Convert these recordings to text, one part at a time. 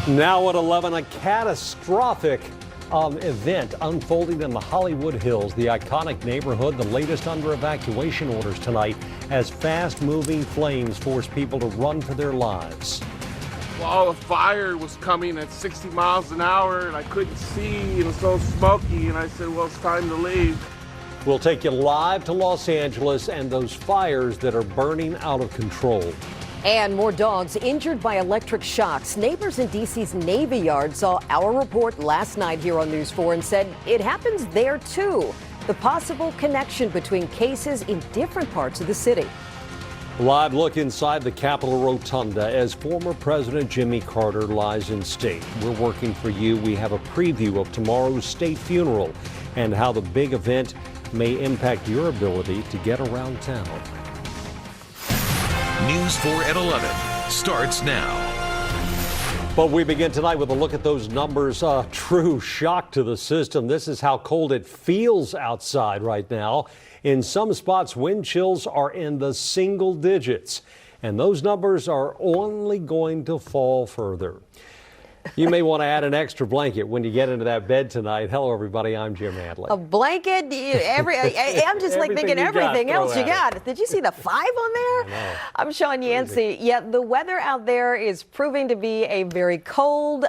Now at 11, a catastrophic event unfolding in the Hollywood Hills, the iconic neighborhood, the latest under evacuation orders tonight as fast-moving flames force people to run for their lives. Well, the fire was coming at 60 miles an hour and I couldn't see, and it was so smoky, and I said, well, it's time to leave. We'll take you live to Los Angeles and those fires that are burning out of control. And more dogs injured by electric shocks. Neighbors in D.C.'s Navy Yard saw our report last night here on News 4 and said it happens there, too. The possible connection between cases in different parts of the city. Live look inside the Capitol Rotunda as former President Jimmy Carter lies in state. We're working for you. We have a preview of tomorrow's state funeral and how the big event may impact your ability to get around town. News 4 at 11 starts now. But we begin tonight with a look at those numbers. A true shock to the system. This is how cold it feels outside right now. In some spots, wind chills are in the single digits, and those numbers are only going to fall further. You may want to add an extra blanket when you get into that bed tonight. Hello, everybody. I'm Jim Hadley. A blanket? I'm just like thinking everything else you got. Did you see the 5 on there? I'm Sean Yancey. Yeah, the weather out there is proving to be a very cold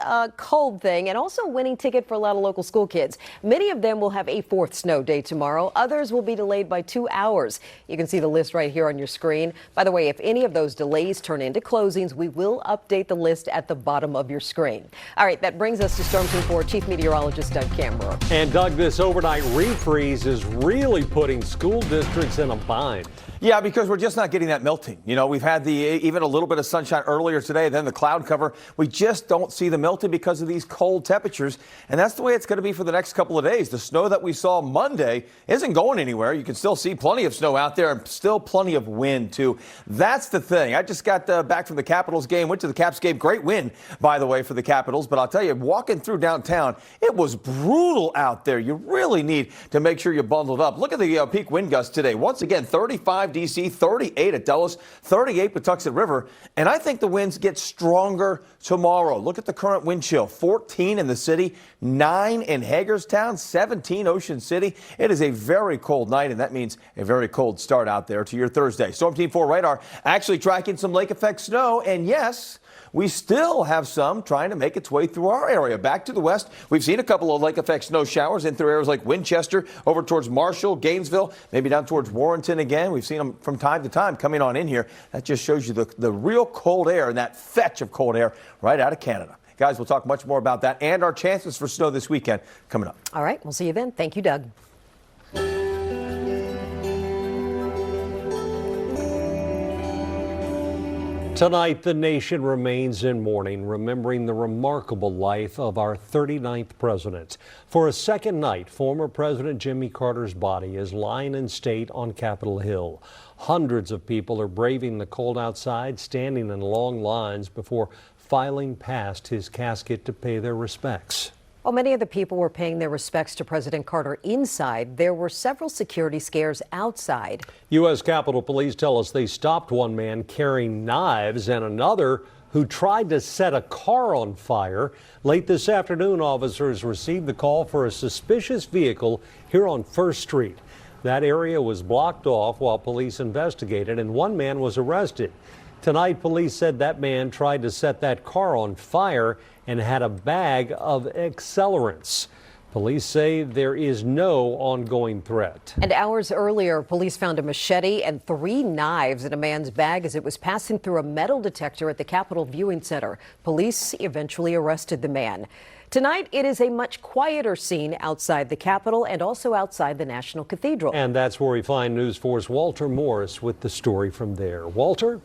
thing, and also a winning ticket for a lot of local school kids. Many of them will have a 4th snow day tomorrow. Others will be delayed by 2 hours. You can see the list right here on your screen. By the way, if any of those delays turn into closings, we will update the list at the bottom of your screen. All right, that brings us to Storm Team 4 Chief Meteorologist Doug Cameron. And Doug, this overnight refreeze is really putting school districts in a bind. Yeah, because we're just not getting that melting. You know, we've had even a little bit of sunshine earlier today, then the cloud cover. We just don't see the melting because of these cold temperatures. And that's the way it's going to be for the next couple of days. The snow that we saw Monday isn't going anywhere. You can still see plenty of snow out there and still plenty of wind, too. That's the thing. I just got back from the Capitals game, went to the Caps game. Great win, by the way, for the Capitals. But I'll tell you, walking through downtown, it was brutal out there. You really need to make sure you're bundled up. Look at the peak wind gusts today. Once again, 35 D.C., 38 at Dulles, 38 Patuxent River, and I think the winds get stronger tomorrow. Look at the current wind chill, 14 in the city, 9 in Hagerstown, 17 Ocean City. It is a very cold night, and that means a very cold start out there to your Thursday. Storm Team 4 radar actually tracking some lake effect snow, and yes, we still have some trying to make its way through our area. Back to the west, we've seen a couple of lake effect snow showers in through areas like Winchester, over towards Marshall, Gainesville, maybe down towards Warrenton again. We've seen them from time to time coming on in here. That just shows you the real cold air and that fetch of cold air right out of Canada. Guys, we'll talk much more about that and our chances for snow this weekend coming up. All right, we'll see you then. Thank you, Doug. Tonight, the nation remains in mourning, remembering the remarkable life of our 39th president. For a second night, former President Jimmy Carter's body is lying in state on Capitol Hill. Hundreds of people are braving the cold outside, standing in long lines before filing past his casket to pay their respects. While many of the people were paying their respects to President Carter inside, there were several security scares outside. U.S. Capitol Police tell us they stopped one man carrying knives and another who tried to set a car on fire. Late this afternoon, officers received the call for a suspicious vehicle here on 1st Street. That area was blocked off while police investigated, and one man was arrested. Tonight, police said that man tried to set that car on fire and had a bag of accelerants. Police say there is no ongoing threat. And hours earlier, police found a machete and 3 knives in a man's bag as it was passing through a metal detector at the Capitol Viewing Center. Police eventually arrested the man. Tonight, it is a much quieter scene outside the Capitol and also outside the National Cathedral. And that's where we find News 4's Walter Morris with the story from there. Walter?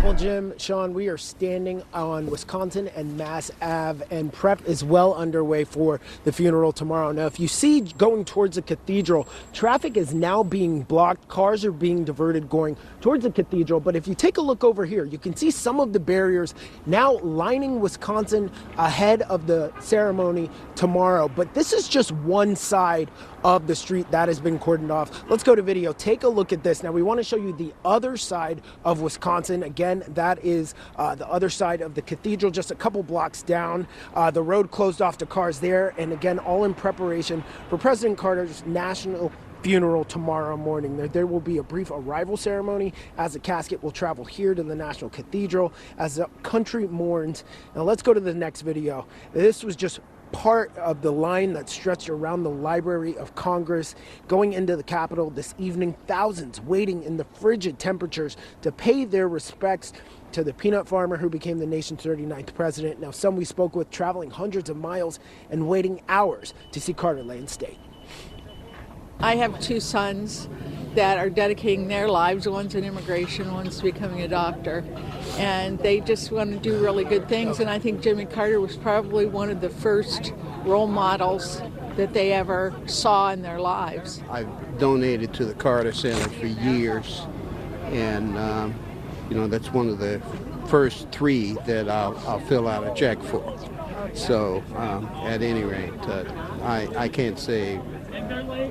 Well, Jim, Sean, we are standing on Wisconsin and Mass Ave, and prep is well underway for the funeral tomorrow. Now, if you see going towards the cathedral, traffic is now being blocked. Cars are being diverted going towards the cathedral. But if you take a look over here, you can see some of the barriers now lining Wisconsin ahead of the ceremony tomorrow. But this is just one side of the street that has been cordoned off. Let's go to video. Take a look at this. Now, we want to show you the other side of Wisconsin. Again, that is the other side of the cathedral, just a couple blocks down. The road closed off to cars there, and again, all in preparation for President Carter's national funeral tomorrow morning. There will be a brief arrival ceremony as the casket will travel here to the National Cathedral as the country mourns. Now let's go to the next video. This was just part of the line that stretched around the Library of Congress going into the Capitol this evening. Thousands waiting in the frigid temperatures to pay their respects to the peanut farmer who became the nation's 39th president. Now, some we spoke with traveling hundreds of miles and waiting hours to see Carter lay in state. I have two sons that are dedicating their lives. One's in immigration, one's becoming a doctor. And they just want to do really good things. And I think Jimmy Carter was probably one of the first role models that they ever saw in their lives. I've donated to the Carter Center for years. And, that's one of the first three that I'll fill out a check for. So, at any rate, I can't say.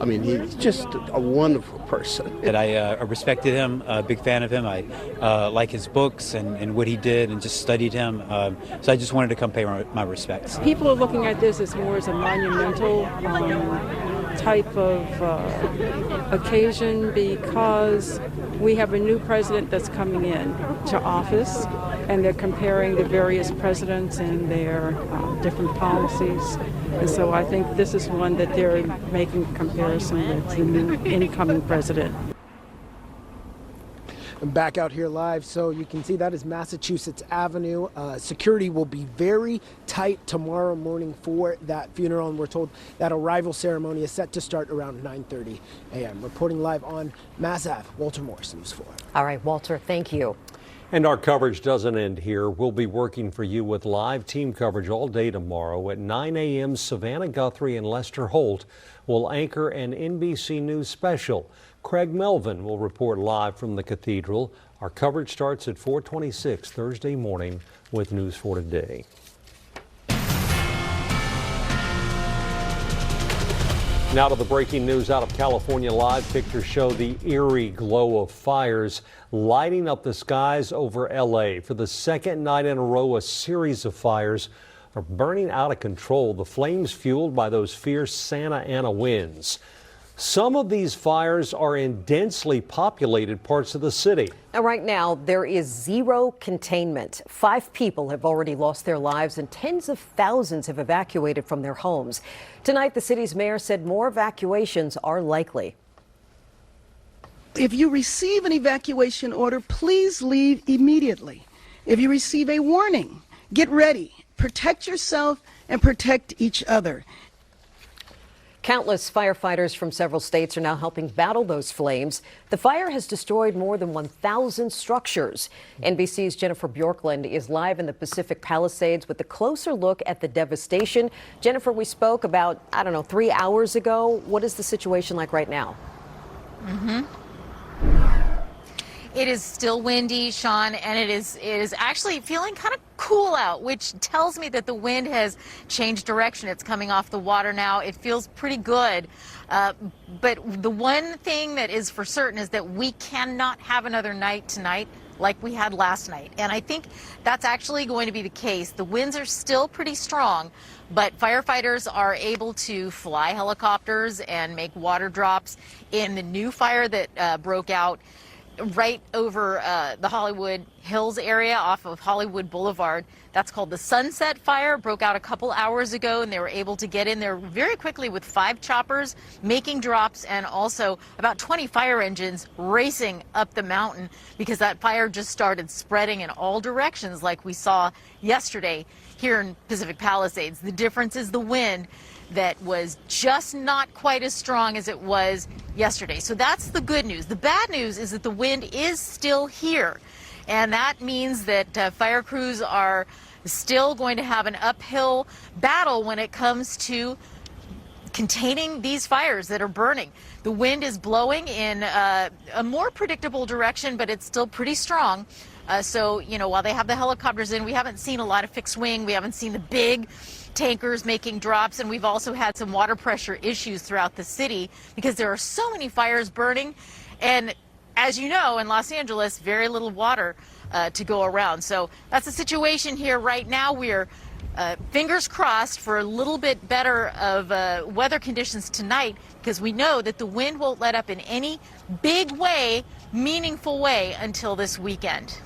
I mean, he's just a wonderful person. That I respected him, a big fan of him. I like his books and what he did and just studied him. So I just wanted to come pay my respects. People are looking at this as more as a monumental type of occasion because we have a new president that's coming in to office, and they're comparing the various presidents and their different policies. And so I think this is one that they're making a comparison with the new incoming president. I'm back out here live, so you can see that is Massachusetts Avenue. Security will be very tight tomorrow morning for that funeral, and we're told that arrival ceremony is set to start around 9:30 a.m. Reporting live on Mass Ave, Walter Morris, News 4. All right, Walter, thank you. And our coverage doesn't end here. We'll be working for you with live team coverage all day tomorrow at 9 a.m. Savannah Guthrie and Lester Holt will anchor an NBC News special. Craig Melvin will report live from the cathedral. Our coverage starts at 4:26 Thursday morning with News 4 Today. Now to the breaking news out of California. Live pictures show the eerie glow of fires lighting up the skies over LA. For the second night in a row, a series of fires are burning out of control. The flames fueled by those fierce Santa Ana winds. Some of these fires are in densely populated parts of the city. And right now, there is zero containment. 5 people have already lost their lives and tens of thousands have evacuated from their homes. Tonight, the city's mayor said more evacuations are likely. If you receive an evacuation order, please leave immediately. If you receive a warning, get ready. Protect yourself and protect each other. Countless firefighters from several states are now helping battle those flames. The fire has destroyed more than 1,000 structures. NBC's Jennifer Bjorklund is live in the Pacific Palisades with a closer look at the devastation. Jennifer, we spoke about, 3 hours ago. What is the situation like right now? It is still windy, Sean, and it is actually feeling kind of cool out, which tells me that the wind has changed direction. It's coming off the water now. It feels pretty good. But the one thing that is for certain is that we cannot have another night tonight like we had last night. And I think that's actually going to be the case. The winds are still pretty strong, but firefighters are able to fly helicopters and make water drops in the new fire that broke out right over the Hollywood Hills area off of Hollywood Boulevard. That's called the Sunset Fire. Broke out a couple hours ago, and they were able to get in there very quickly with 5 choppers making drops and also about 20 fire engines racing up the mountain because that fire just started spreading in all directions like we saw yesterday here in Pacific Palisades. The difference is the wind that was just not quite as strong as it was yesterday. So that's the good news. The bad news is that the wind is still here. And that means that fire crews are still going to have an uphill battle when it comes to containing these fires that are burning. The wind is blowing in a more predictable direction, but it's still pretty strong. So, you know, while they have the helicopters in, we haven't seen a lot of fixed wing. We haven't seen the big tankers making drops, and we've also had some water pressure issues throughout the city because there are so many fires burning. And as you know, in Los Angeles, very little water to go around. So that's the situation here right now. We're fingers crossed for a little bit better of weather conditions tonight, because we know that the wind won't let up in any big way, meaningful way, until this weekend.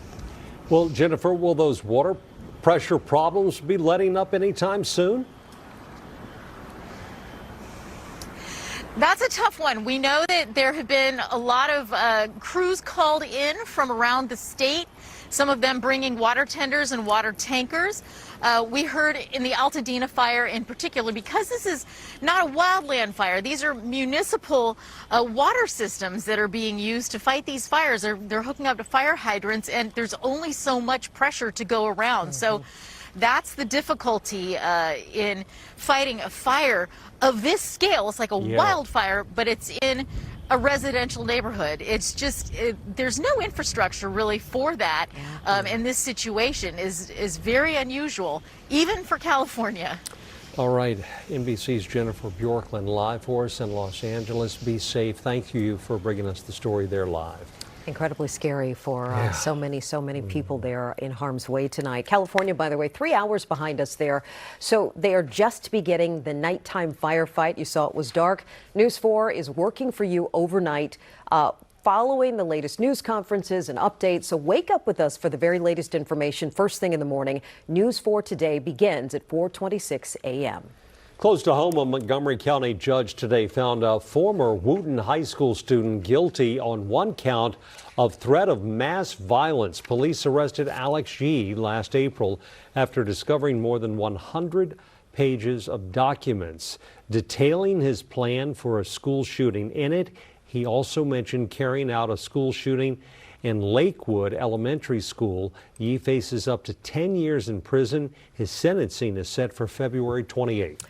Well, Jennifer, will those water pressure problems be letting up anytime soon? That's a tough one. We know that there have been a lot of crews called in from around the state, some of them bringing water tenders and water tankers. We heard in the Altadena fire in particular, because this is not a wildland fire, these are municipal water systems that are being used to fight these fires. They're hooking up to fire hydrants, and there's only so much pressure to go around. So that's the difficulty in fighting a fire of this scale. It's like a wildfire, but it's in a residential neighborhood. It's just, there's no infrastructure really for that. And this situation is very unusual, even for California. All right, NBC's Jennifer Bjorklund live for us in Los Angeles. Be safe. Thank you for bringing us the story there live. Incredibly scary for so many people there in harm's way tonight. California, by the way, 3 hours behind us there. So they are just beginning the nighttime firefight. You saw it was dark. News 4 is working for you overnight, following the latest news conferences and updates. So wake up with us for the very latest information first thing in the morning. News 4 today begins at 4:26 a.m. Close to home, a Montgomery County judge today found a former Wooten High School student guilty on one count of threat of mass violence. Police arrested Alex G. last April after discovering more than 100 pages of documents detailing his plan for a school shooting. In it, he also mentioned carrying out a school shooting in Lakewood Elementary School. He faces up to 10 years in prison. His sentencing is set for February 28th.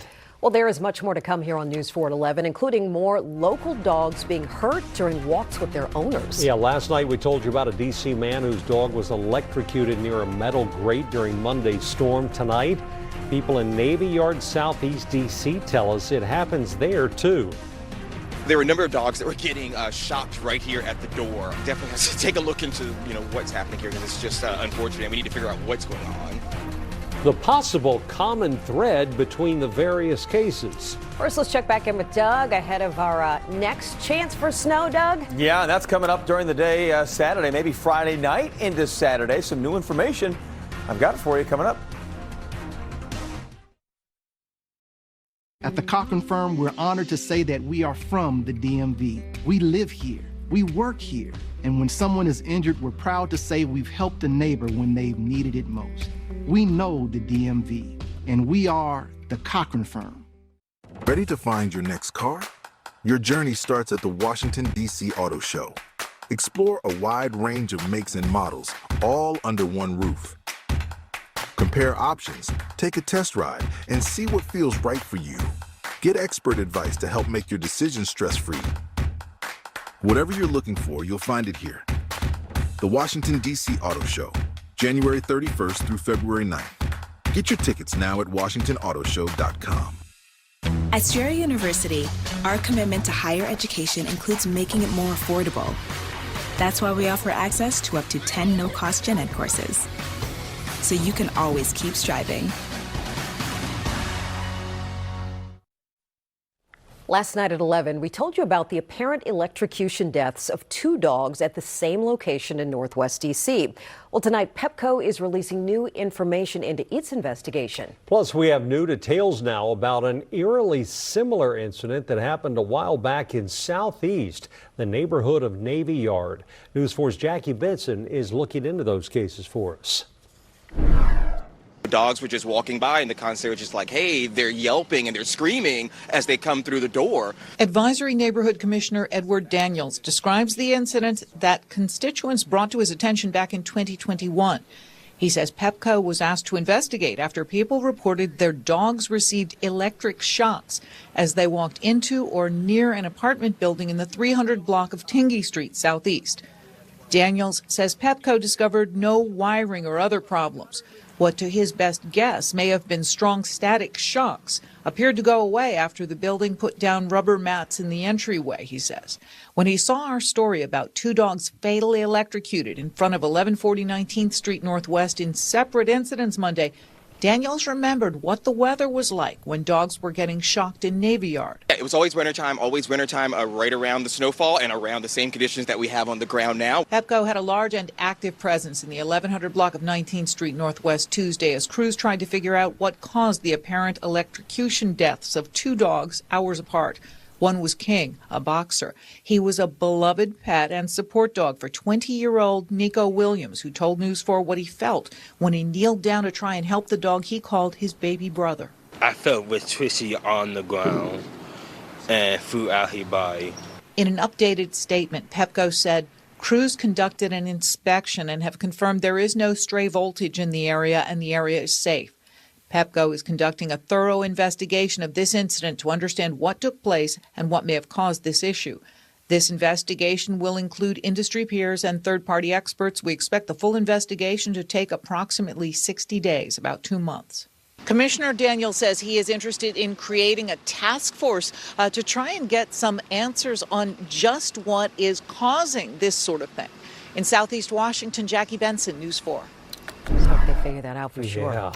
Well, there is much more to come here on News 4 at 11, including more local dogs being hurt during walks with their owners. Yeah, last night we told you about a D.C. man whose dog was electrocuted near a metal grate during Monday's storm. Tonight, people in Navy Yard, Southeast D.C. tell us it happens there, too. There were a number of dogs that were getting shocked right here at the door. Definitely have to take a look into, what's happening here, because it's just unfortunate, and we need to figure out what's going on. The possible common thread between the various cases. First, let's check back in with Doug ahead of our next chance for snow, Doug. Yeah, that's coming up during the day, Saturday, maybe Friday night into Saturday. Some new information. I've got it for you coming up. At the Cochran Firm, we're honored to say that we are from the DMV. We live here, we work here, and when someone is injured, we're proud to say we've helped a neighbor when they've needed it most. We know the DMV, and we are the Cochran Firm. Ready to find your next car? Your journey starts at the Washington, D.C. Auto Show. Explore a wide range of makes and models, all under one roof. Compare options, take a test ride, and see what feels right for you. Get expert advice to help make your decisions stress-free. Whatever you're looking for, you'll find it here. The Washington, D.C. Auto Show, January 31st through February 9th. Get your tickets now at WashingtonAutoShow.com. At Strayer University, our commitment to higher education includes making it more affordable. That's why we offer access to up to 10 no-cost gen ed courses, so you can always keep striving. Last night at 11, we told you about the apparent electrocution deaths of 2 dogs at the same location in Northwest D.C. Well, tonight, Pepco is releasing new information into its investigation. Plus, we have new details now about an eerily similar incident that happened a while back in Southeast, the neighborhood of Navy Yard. News 4's Jackie Benson is looking into those cases for us. Dogs were just walking by, and the concierge is like, hey, they're yelping and they're screaming as they come through the door. Advisory Neighborhood Commissioner Edward Daniels describes the incident that constituents brought to his attention back in 2021. He says Pepco was asked to investigate after people reported their dogs received electric shocks as they walked into or near an apartment building in the 300 block of Tingey Street Southeast. Daniels says Pepco discovered no wiring or other problems. What, to his best guess, may have been strong static shocks appeared to go away after the building put down rubber mats in the entryway, he says. When he saw our story about 2 dogs fatally electrocuted in front of 1140 19th Street Northwest in separate incidents Monday, Daniels remembered what the weather was like when dogs were getting shocked in Navy Yard. It was always wintertime right around the snowfall and around the same conditions that we have on the ground now. Pepco had a large and active presence in the 1100 block of 19th Street Northwest Tuesday as crews tried to figure out what caused the apparent electrocution deaths of 2 dogs hours apart. One was King, a boxer. He was a beloved pet and support dog for 20-year-old Nico Williams, who told News 4 what he felt when he kneeled down to try and help the dog he called his baby brother. I felt electricity on the ground and throughout his body. In an updated statement, Pepco said crews conducted an inspection and have confirmed there is no stray voltage in the area and the area is safe. Pepco is conducting a thorough investigation of this incident to understand what took place and what may have caused this issue. This investigation will include industry peers and third-party experts. We expect the full investigation to take approximately 60 days, about 2 months. Commissioner Daniels says he is interested in creating a task force to try and get some answers on just what is causing this sort of thing. In Southeast Washington, Jackie Benson, News 4. Let's hope they figure that out for sure. Yeah.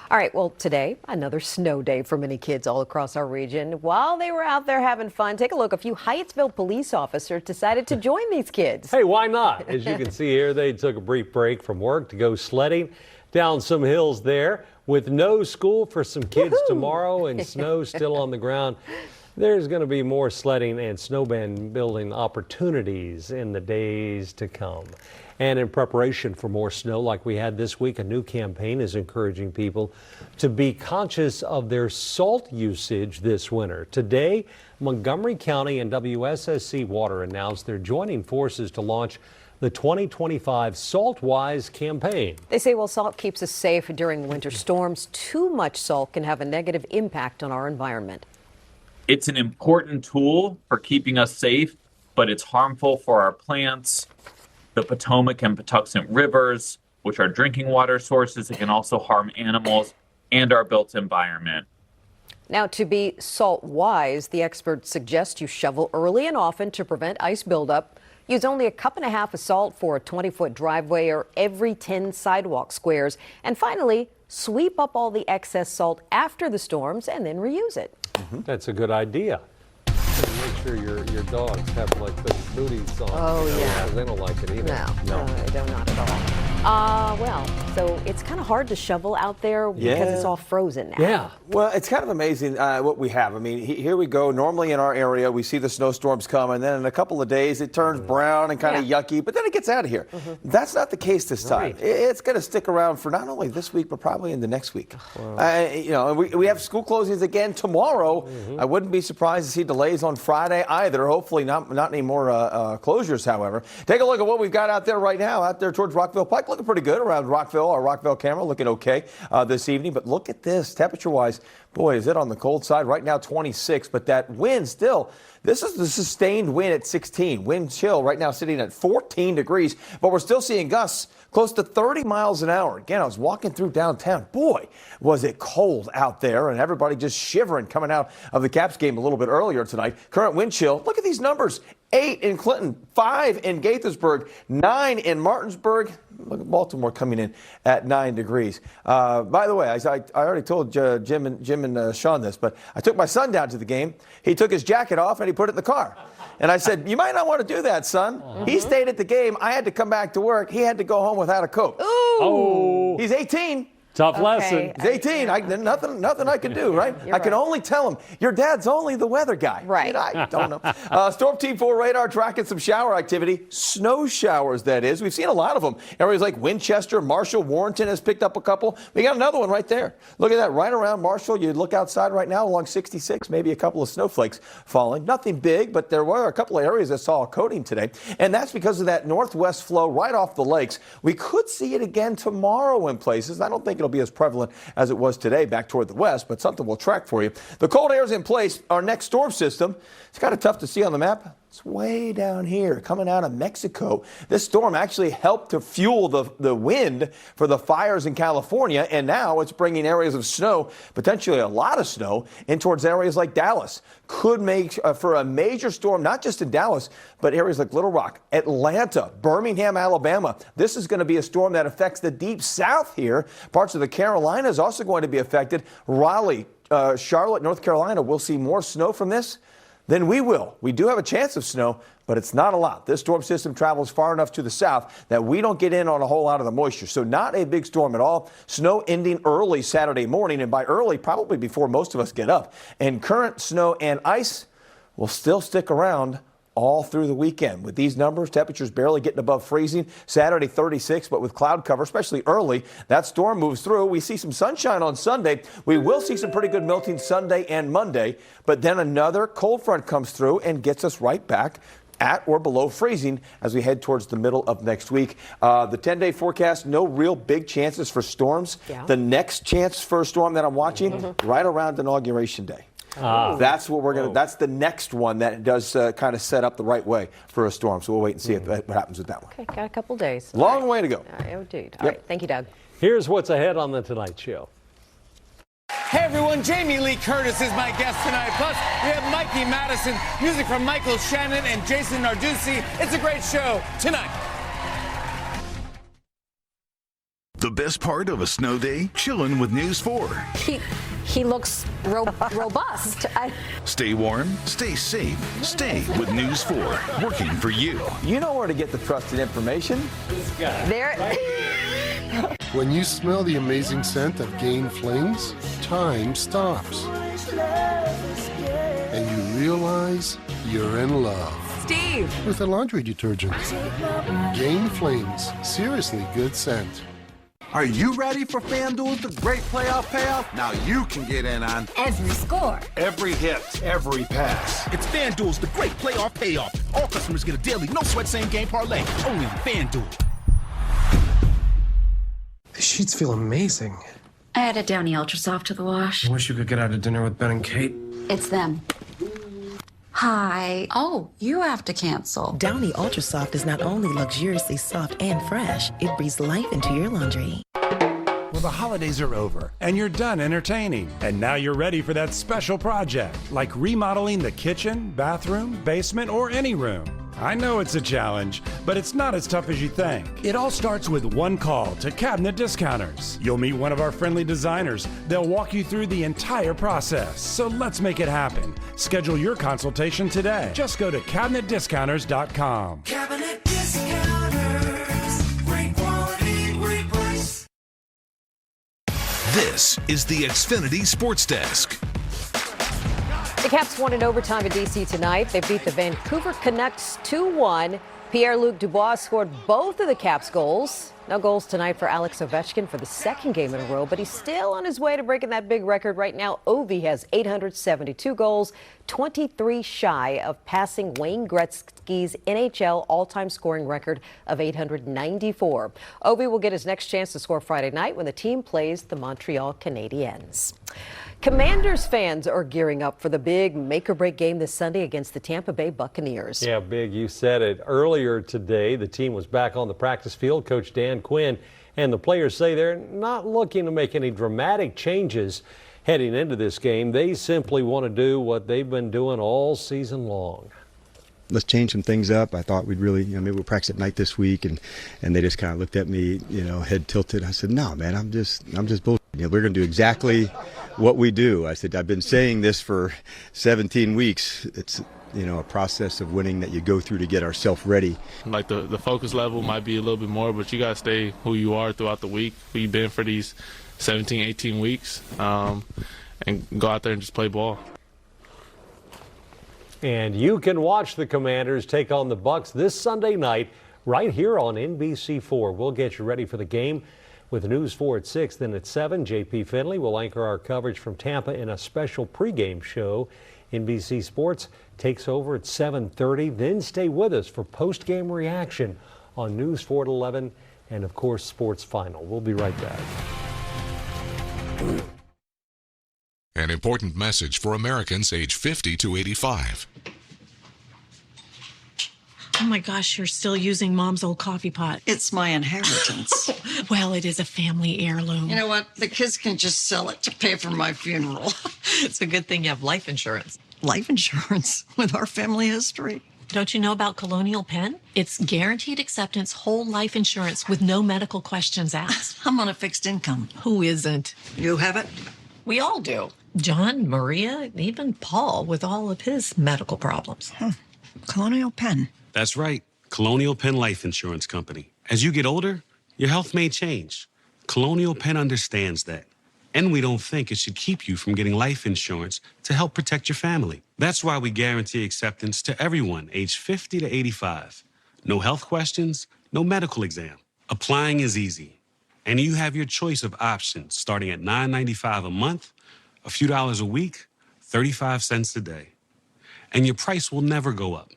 All right, well, today, another snow day for many kids all across our region. While they were out there having fun, take a look. A few Hyattsville police officers decided to join these kids. Hey, why not? As you can see here, they took a brief break from work to go sledding down some hills there. With no school for some kids tomorrow and snow still on the ground, there's going to be more sledding and snowman building opportunities in the days to come. And in preparation for more snow like we had this week, a new campaign is encouraging people to be conscious of their salt usage this winter. Today, Montgomery County and WSSC Water announced they're joining forces to launch the 2025 SaltWise campaign. They say while salt keeps us safe during winter storms, too much salt can have a negative impact on our environment. It's an important tool for keeping us safe, but it's harmful for our plants, the Potomac and Patuxent rivers, which are drinking water sources. It can also harm animals and our built environment. Now, to be salt wise, the experts suggest you shovel early and often to prevent ice buildup. Use only 1.5 cups of salt for a 20-foot driveway or every 10 sidewalk squares. And finally, sweep up all the excess salt after the storms and then reuse it. That's a good idea. Make sure your dogs have like the booties on. Oh, yeah. Because they don't like it either. No, they do not at all. Well, so it's kind of hard to shovel out there because it's all frozen now. Yeah. Well, it's kind of amazing what we have. I mean, here we go. Normally in our area, we see the snowstorms come, and then in a couple of days, it turns brown and kind of yucky, but then it gets out of here. That's not the case this time. Right. It's going to stick around for not only this week, but probably in the next week. Wow. We have school closings again tomorrow. I wouldn't be surprised to see delays on Friday either. Hopefully not any more closures, however. Take a look at what we've got out there right now, out there towards Rockville Pike. Looking pretty good around Rockville. Our Rockville camera looking okay this evening. But look at this, temperature-wise. Boy, is it on the cold side. Right now, 26. But that wind still, this is the sustained wind at 16. Wind chill right now sitting at 14 degrees. But we're still seeing gusts close to 30 miles an hour. Again, I was walking through downtown. Boy, was it cold out there. And everybody just shivering coming out of the Caps game a little bit earlier tonight. Current wind chill. Look at these numbers. 8 in Clinton, 5 in Gaithersburg, 9 in Martinsburg. Look at Baltimore coming in at 9 degrees. By the way, I already told Jim and Sean this, but I took my son down to the game. He took his jacket off and he put it in the car. And I said, you might not want to do that, son. He stayed at the game. I had to come back to work. He had to go home without a coat. Oh. He's 18. Tough lesson. He's 18. Nothing I can do, right? I can only tell him, your dad's only the weather guy. Right. I don't know. Storm Team 4 radar tracking some shower activity. Snow showers, that is. We've seen a lot of them. Areas like Winchester, Marshall, Warrenton has picked up a couple. We got another one right there. Look at that, right around Marshall. You look outside right now along 66, maybe a couple of snowflakes falling. Nothing big, but there were a couple of areas that saw a coating today. And that's because of that northwest flow right off the lakes. We could see it again tomorrow in places. I don't think it'll be as prevalent as it was today back toward the west, but something we'll track for you. The cold air is in place. Our next storm system, it's kind of tough to see on the map. It's way down here, coming out of Mexico. This storm actually helped to fuel the wind for the fires in California, and now it's bringing areas of snow, potentially a lot of snow, in towards areas like Dallas. Could make for a major storm, not just in Dallas, but areas like Little Rock, Atlanta, Birmingham, Alabama. This is going to be a storm that affects the deep south here. Parts of the Carolinas also going to be affected. Raleigh, Charlotte, North Carolina will see more snow from this than we will. We do have a chance of snow, but it's not a lot. This storm system travels far enough to the south that we don't get in on a whole lot of the moisture. So not a big storm at all. Snow ending early Saturday morning, and by early, probably before most of us get up. And current snow and ice will still stick around all through the weekend. With these numbers, temperatures barely getting above freezing. Saturday 36, but with cloud cover, especially early, that storm moves through. We see some sunshine on Sunday. We will see some pretty good melting Sunday and Monday, but then another cold front comes through and gets us right back at or below freezing as we head towards the middle of next week. The 10-day forecast, no real big chances for storms. Yeah. The next chance for a storm that I'm watching, right around Inauguration Day. That's what we're going to, that's the next one that does kind of set up the right way for a storm. So we'll wait and see what happens with that one. Okay, got a couple days. Long way to go. Indeed. All right, thank you, Doug. Here's what's ahead on The Tonight Show. Hey everyone, Jamie Lee Curtis is my guest tonight. Plus, we have Mikey Madison, music from Michael Shannon and Jason Narduzzi. It's a great show tonight. The best part of a snow day? Chilling with News 4. He looks robust. Stay warm, stay safe, stay with News 4. Working for you. You know where to get the trusted information. There. When you smell the amazing scent of Gain Flings, time stops. And you realize you're in love. Steve! With a laundry detergent. Gain Flings. Seriously good scent. Are you ready for FanDuel's The Great Playoff Payoff? Now you can get in on Every score. every hit, every pass. It's FanDuel's The Great Playoff Payoff. All customers get a daily no-sweat same-game parlay. Only on FanDuel. The sheets feel amazing. I added Downy Ultra Soft to the wash. I wish you could get out to dinner with Ben and Kate. It's them. Hi. Oh, you have to cancel. Downy Ultra Soft is not only luxuriously soft and fresh, it breathes life into your laundry. Well, the holidays are over, and you're done entertaining. And now you're ready for that special project, like remodeling the kitchen, bathroom, basement, or any room. I know it's a challenge, but it's not as tough as you think. It all starts with one call to Cabinet Discounters. You'll meet one of our friendly designers. They'll walk you through the entire process. So let's make it happen. Schedule your consultation today. Just go to CabinetDiscounters.com. Cabinet Discounters. Great quality, great price. This is the Xfinity Sports Desk. The Caps won in overtime in D.C. tonight. They beat the Vancouver Canucks 2-1. Pierre-Luc Dubois scored both of the Caps' goals. No goals tonight for Alex Ovechkin for the second game in a row, but he's still on his way to breaking that big record. Right now, Ovi has 872 goals, 23 shy of passing Wayne Gretzky's NHL all-time scoring record of 894. Ovi will get his next chance to score Friday night when the team plays the Montreal Canadiens. Commanders fans are gearing up for the big make-or-break game this Sunday against the Tampa Bay Buccaneers. Yeah, Big, you said it. Earlier today, the team was back on the practice field. Coach Dan Quinn and the players say they're not looking to make any dramatic changes heading into this game. They simply want to do what they've been doing all season long. Let's change some things up. I thought we'd really, maybe we'll practice at night this week, and they just kind of looked at me, head tilted. I said, no, man, I'm just bullshit. We're going to do exactly what we do. I said, I've been saying this for 17 weeks. It's, a process of winning that you go through to get ourselves ready. Like the focus level might be a little bit more, but you got to stay who you are throughout the week, who you've been for these 17, 18 weeks, and go out there and just play ball. And you can watch the Commanders take on the Bucs this Sunday night right here on NBC4. We'll get you ready for the game with News 4 at 6. Then at 7, J.P. Finley will anchor our coverage from Tampa in a special pregame show. NBC Sports takes over at 7:30. Then stay with us for postgame reaction on News 4 at 11 and, of course, Sports Final. We'll be right back. An important message for Americans age 50 to 85. Oh my gosh, you're still using Mom's old coffee pot. It's my inheritance. Well, it is a family heirloom. You know what? The kids can just sell it to pay for my funeral. It's a good thing you have life insurance. Life insurance with our family history. Don't you know about Colonial Penn? It's guaranteed acceptance whole life insurance with no medical questions asked. I'm on a fixed income. Who isn't? You have it? We all do. John, Maria, even Paul with all of his medical problems. Colonial Penn. That's right. Colonial Penn Life Insurance Company. As you get older, your health may change. Colonial Penn understands that. And we don't think it should keep you from getting life insurance to help protect your family. That's why we guarantee acceptance to everyone aged 50 to 85. No health questions, no medical exam. Applying is easy. And you have your choice of options starting at $9.95 a month, a few dollars a week, 35 cents a day. And your price will never go up.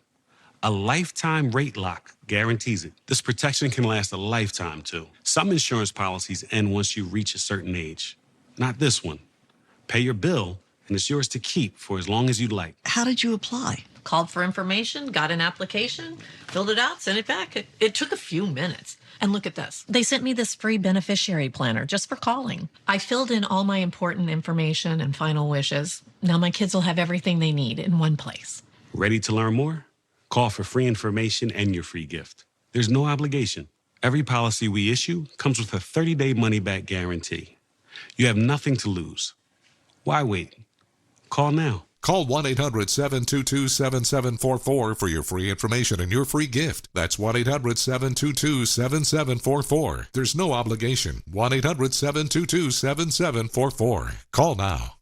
A lifetime rate lock guarantees it. This protection can last a lifetime, too. Some insurance policies end once you reach a certain age. Not this one. Pay your bill, and it's yours to keep for as long as you'd like. How did you apply? Called for information, got an application, filled it out, sent it back. It took a few minutes. And look at this. They sent me this free beneficiary planner just for calling. I filled in all my important information and final wishes. Now my kids will have everything they need in one place. Ready to learn more? Call for free information and your free gift. There's no obligation. Every policy we issue comes with a 30-day money-back guarantee. You have nothing to lose. Why wait? Call now. Call 1-800-722-7744 for your free information and your free gift. That's 1-800-722-7744. There's no obligation. 1-800-722-7744. Call now.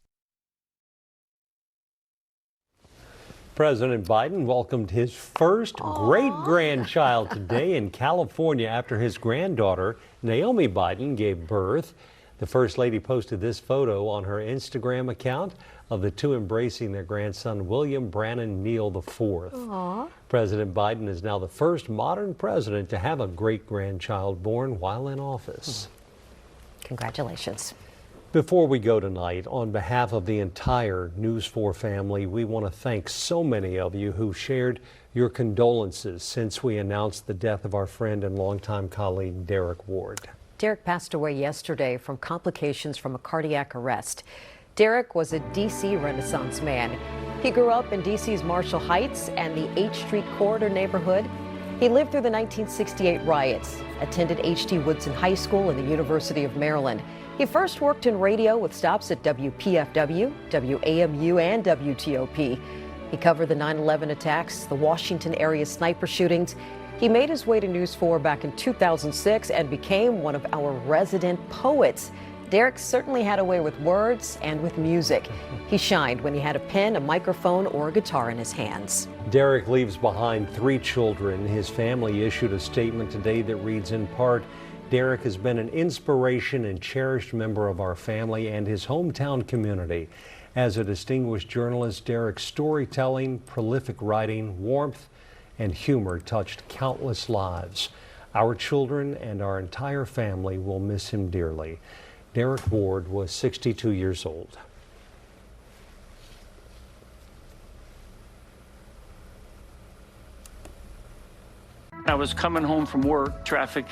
President Biden welcomed his first great-grandchild today in California after his granddaughter, Naomi Biden, gave birth. The First Lady posted this photo on her Instagram account of the two embracing their grandson, William Brannon Neal IV. Aww. President Biden is now the first modern president to have a great-grandchild born while in office. Congratulations. Before we go tonight, on behalf of the entire News 4 family, we want to thank so many of you who shared your condolences since we announced the death of our friend and longtime colleague, Derrick Ward. Derrick passed away yesterday from complications from a cardiac arrest. Derrick was a D.C. Renaissance man. He grew up in D.C.'s Marshall Heights and the H Street corridor neighborhood. He lived through the 1968 riots, attended H.T. Woodson High School and the University of Maryland. He first worked in radio with stops at WPFW, WAMU, and WTOP. He covered the 9/11 attacks, the Washington area sniper shootings. He made his way to News 4 back in 2006 and became one of our resident poets. Derrick certainly had a way with words and with music. He shined when he had a pen, a microphone, or a guitar in his hands. Derrick leaves behind 3 children. His family issued a statement today that reads in part, Derrick has been an inspiration and cherished member of our family and his hometown community. As a distinguished journalist, Derrick's storytelling, prolific writing, warmth, and humor touched countless lives. Our children and our entire family will miss him dearly. Derrick Ward was 62 years old. I was coming home from work, traffic